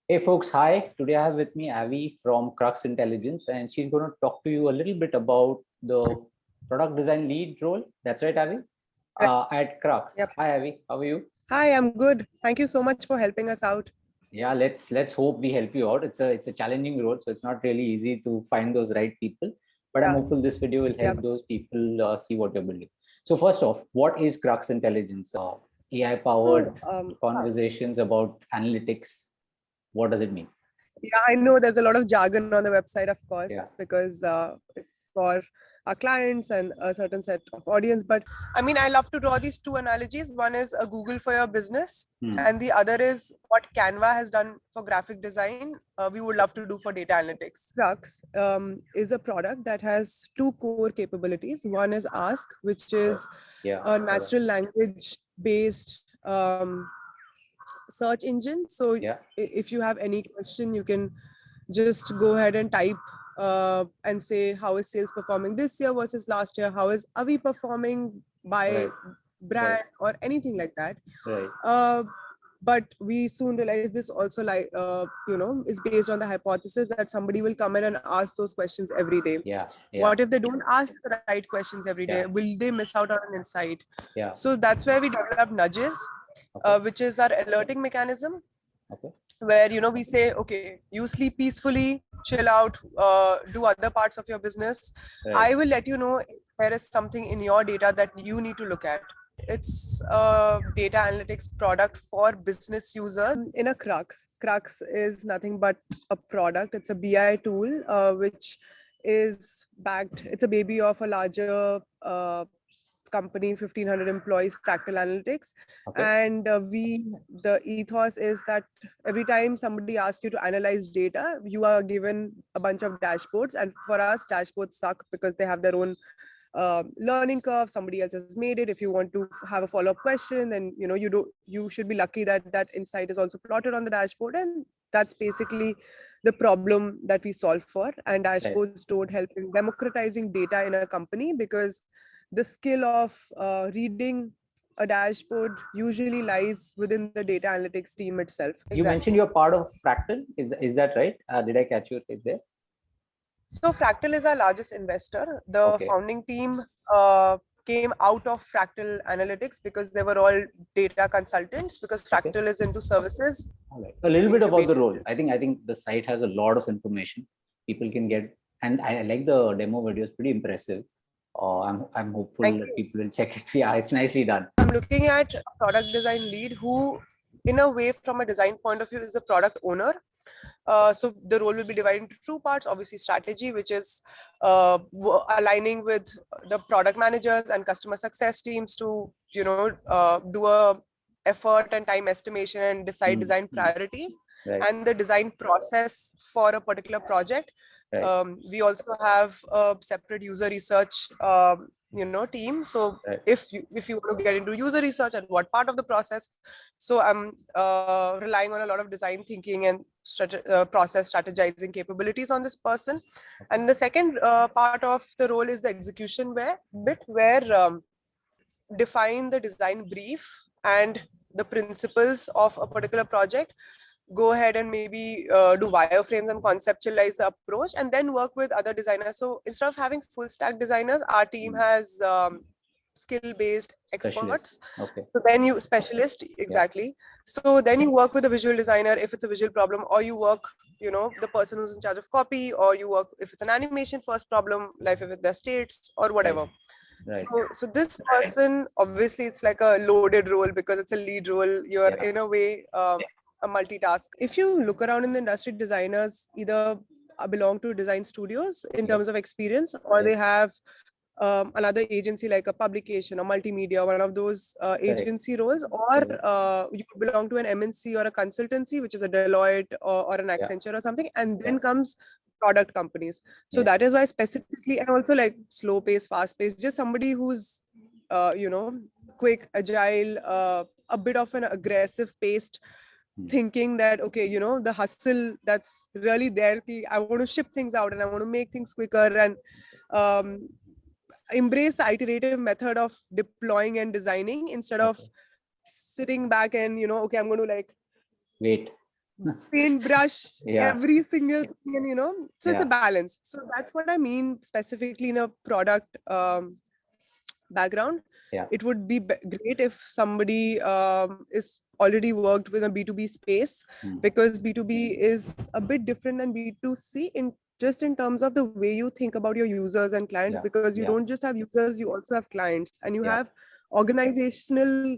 Hey folks, hi. Today I have with me Avi from Crux Intelligence, and she's going to talk to you a little bit about the product design lead role. That's right, Avi, Right. at Crux. Yep. Hi, Avi. How are you? Hi, I'm good. Thank you so much for helping us out. Yeah, let's hope we help you out. It's a challenging role, so it's not really easy to find those right people. But I'm Yeah. hopeful this video will help Yep. those people see what you're building. So first off, what is Crux Intelligence? AI powered So, conversations about analytics. What does it mean? yeah, I know there's a lot of jargon on the website, of course, Yeah. because it's for our clients and a certain set of audience. But I mean, I love to draw these two analogies. One is a Google for your business, and the other is what Canva has done for graphic design. We would love to do for data analytics. Crux is a product that has two core capabilities. One is Ask, which is Yeah. a natural language based search engine. So Yeah. if you have any question, you can just go ahead and type and say, how is sales performing this year versus last year? How is Avi performing by Right. brand or anything like that? Right. But we soon realize this also is based on the hypothesis that somebody will come in and ask those questions every day. Yeah. Yeah. What if they don't ask the right questions every day? Yeah. Will they miss out on an insight? Yeah. So that's where we develop nudges, Okay. which is our alerting mechanism, Okay. where we say, okay, you sleep peacefully, chill out, do other parts of your business. Right. I will let you know if there is something in your data that you need to look at. It's a data analytics product for business users. In a Crux is nothing but a product. It's a BI tool, which is backed. It's a baby of a larger company, 1,500 employees, Fractal Analytics. Okay. And the ethos is that every time somebody asks you to analyze data, you are given a bunch of dashboards. And for us, dashboards suck because they have their own learning curve. Somebody else has made it. If you want to have a follow-up question, then you should be lucky that that insight is also plotted on the dashboard. And that's basically the problem that we solve for. And Right. dashboards don't help in democratizing data in a company, because the skill of reading a dashboard usually lies within the data analytics team itself. You Exactly. mentioned you're part of Fractal. Is that right? Did I catch you right there? So Fractal is our largest investor. The Okay. founding team came out of Fractal Analytics because they were all data consultants, because Okay. Fractal is into services. All right. A little bit about the Incubated. role. I think the site has a lot of information people can get, and I like the demo video. It's pretty impressive. I'm hopeful Thank that you. people will check it. Yeah, it's nicely done. I'm looking at a product design lead who, in a way, from a design point of view, is the product owner. So the role will be divided into two parts. Obviously, strategy, which is aligning with the product managers and customer success teams to do a effort and time estimation and decide design priorities, Right. and the design process for a particular project. Right. We also have a separate user research team. So Right. if you want to get into user research and what part of the process, so I'm relying on a lot of design thinking and process strategizing capabilities on this person. And the second part of the role is the execution where define the design brief and the principles of a particular project, go ahead and maybe do wireframes and conceptualize the approach, and then work with other designers. So instead of having full stack designers, our team has skill based Specialist. experts. Okay. So then you specialist, Yeah. exactly. So then you work with a visual designer if it's a visual problem, or you work the person who's in charge of copy, or you work if it's an animation first problem, like if it's the states or Right. whatever. Right. So this person, obviously, it's like a loaded role because it's a lead role. You're Yeah. in a way a multitask. If you look around in the industry, designers either belong to design studios in Yep. terms of experience, or Yep. they have another agency like a publication or multimedia, one of those Correct. agency roles, or Correct. you could belong to an MNC or a consultancy, which is a Deloitte or an Yeah. Accenture or something, and Yeah. then comes product companies. So Yes. that is why specifically, and also like slow pace, fast pace, just somebody who's quick, agile, a bit of an aggressive paced thinking, that okay, the hustle that's really there, I want to ship things out and I want to make things quicker, and um, embrace the iterative method of deploying and designing instead of Okay. sitting back and okay, I'm going to like Wait. paintbrush, Yeah. every single thing, and so it's a Yeah. balance. So that's what I mean specifically in a product background. Yeah. It would be great if somebody is already worked with a B2B space, Hmm. because B2B is a bit different than B2C in just in terms of the way you think about your users and clients, Yeah. because you Yeah. don't just have users, you also have clients, and you Yeah. have organizational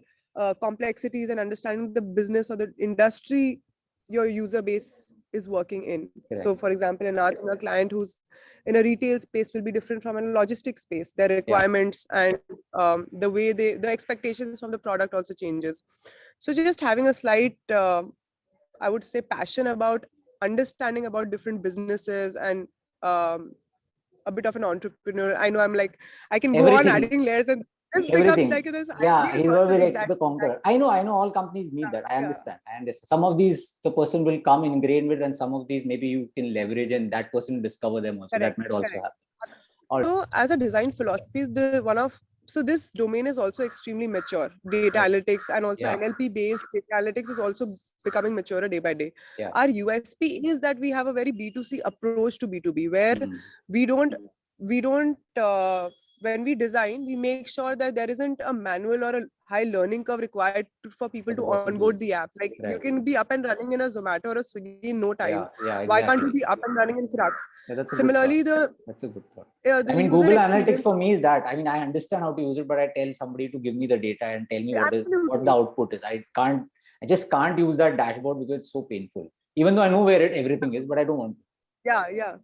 complexities and understanding the business or the industry your user base is working in. So Correct. for example, a client who's in a retail space will be different from a logistics space. Their requirements and the way the expectations from the product also changes. So just having a slight I would say passion about understanding about different businesses, and um, a bit of an entrepreneur. I know I'm like, I can go on Everything. adding layers, and this becomes Everything. like this Yeah, ideal he's gonna person. be like Exactly. the conqueror. I know all companies need that. I Yeah. understand. Some of these the person will come ingrained with, and some of these maybe you can leverage and that person will discover them also. That Correct. might also Correct. happen. All right. So as a design philosophy, so this domain is also extremely mature. Data Right. analytics and also Yeah. NLP based data analytics is also becoming mature day by day. Yeah. Our USP is that we have a very B2C approach to B2B, where Mm. we don't when we design, we make sure that there isn't a manual or a high learning curve required for people For to the person onboard to the app. Like you right. can be up and running in a Zomato or a Swiggy in no time. Yeah. Yeah. Why can't you Exactly. be up and running in Crux? Yeah, that's a good thought. Similarly, That's a good thought. the I mean, user Google Analytics experience. for me is that. I mean, I understand how to use it, but I tell somebody to give me the data and tell me what the Absolutely. output is. I just can't use that dashboard because it's so painful. Even though I know where everything is, but I don't want to. Yeah.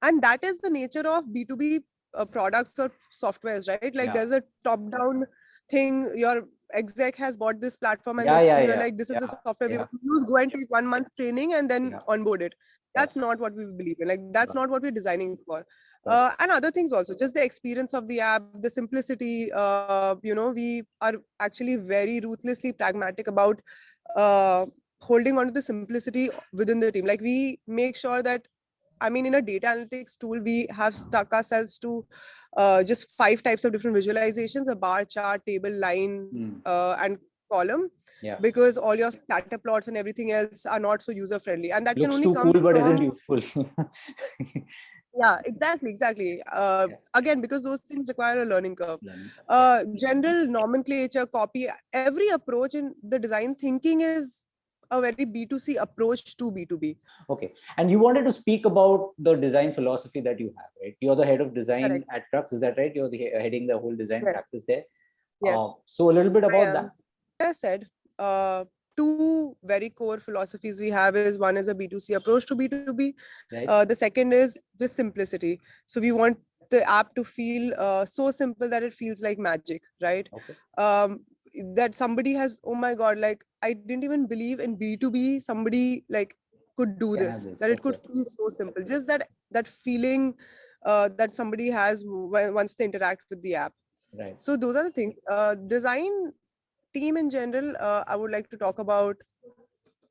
And that is the nature of B2B products or softwares, right? Like Yeah. there's a top-down thing. Your exec has bought this platform, and Yeah. then Yeah. you're Yeah. like, this is the Yeah. software we Yeah. want to use. Go and take 1 month training and then Yeah. onboard it. Yeah. That's not what we believe in. Like that's not what we're designing for. Right. And other things also, just the experience of the app, the simplicity. We are actually very ruthlessly pragmatic about holding on to the simplicity within the team. Like we make sure that, I mean, in a data analytics tool, we have stuck ourselves to just 5 types of different visualizations: a bar chart, table, line, and column. Yeah. Because all your scatter plots and everything else are not so user friendly, and that can Looks only too come cool, but isn't from useful. yeah, exactly. Again, because those things require a learning curve. Yeah. General nomenclature, copy, every approach in the design thinking is a very B2C approach to B2B. Okay. And you wanted to speak about the design philosophy that you have, right? You're the head of design Correct. at Crux, is that right? You're heading the whole design Yes. practice there. Yes. So a little bit about that. As I said, two very core philosophies we have is, one is a B2C approach to B2B. Right. The second is just simplicity. So we want the app to feel so simple that it feels like magic, right? Okay. That somebody has, oh my God, like I didn't even believe in B2B, somebody like could do this, that it could feel so simple. Just that feeling that somebody has once they interact with the app. Right. So those are the things. Design team in general, I would like to talk about.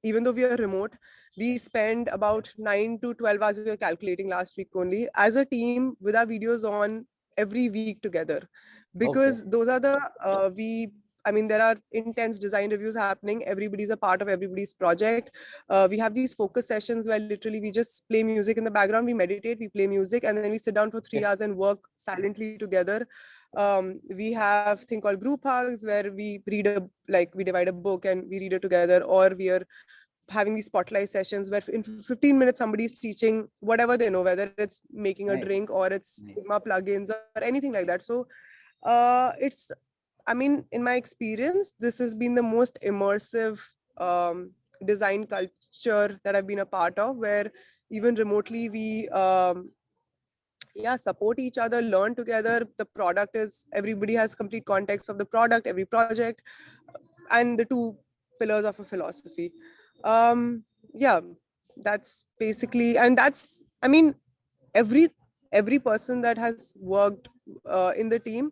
Even though we are remote, we spend about 9 to 12 hours, we were calculating last week only, as a team with our videos on every week together. Because those are the there are intense design reviews happening. Everybody's a part of everybody's project. We have these focus sessions where literally we just play music in the background, we meditate, we play music, and then we sit down for 3 hours and work silently together. We have thing called group hugs, where we we divide a book and we read it together, or we are having these spotlight sessions where in 15 minutes somebody's teaching whatever they know, whether it's making a drink or it's Figma plugins or anything like that. So it's, I mean, in my experience, this has been the most immersive design culture that I've been a part of, where even remotely we support each other, learn together. The product is, everybody has complete context of the product, every project, and the two pillars of a philosophy. Yeah, that's basically, and that's, I mean, every person that has worked in the team,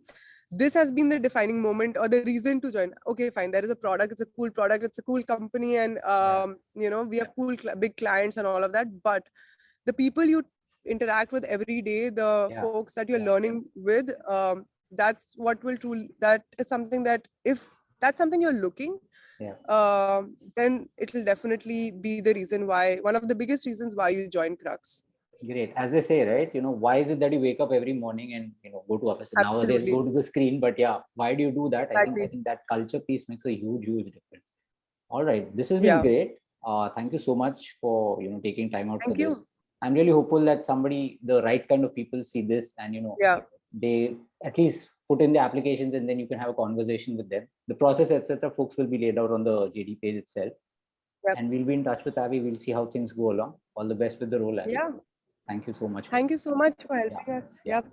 this has been the defining moment or the reason to join. Okay, fine, there is a product, it's a cool product, it's a cool company, and we have cool big clients and all of that, but the people you interact with every day, the folks that you're learning with, that's what will truly, that is something that, if that's something you're looking, then it will definitely be the reason why, one of the biggest reasons why you join Crux. Great. As they say, right? Why is it that you wake up every morning and go to office? Nowadays, Absolutely. go to the screen. But yeah, why do you do that? I Exactly. think that culture piece makes a huge difference. All right, this has been Yeah. great. Thank you so much for taking time out Thank for this. you. I'm really hopeful that the right kind of people see this and Yeah. they at least put in the applications, and then you can have a conversation with them. The process, etc., folks, will be laid out on the JD page itself. Yep. And we'll be in touch with Abby. We'll see how things go along. All the best with the role, Abby. Yeah. Thank you so much. Thank you so much for helping us. Yep.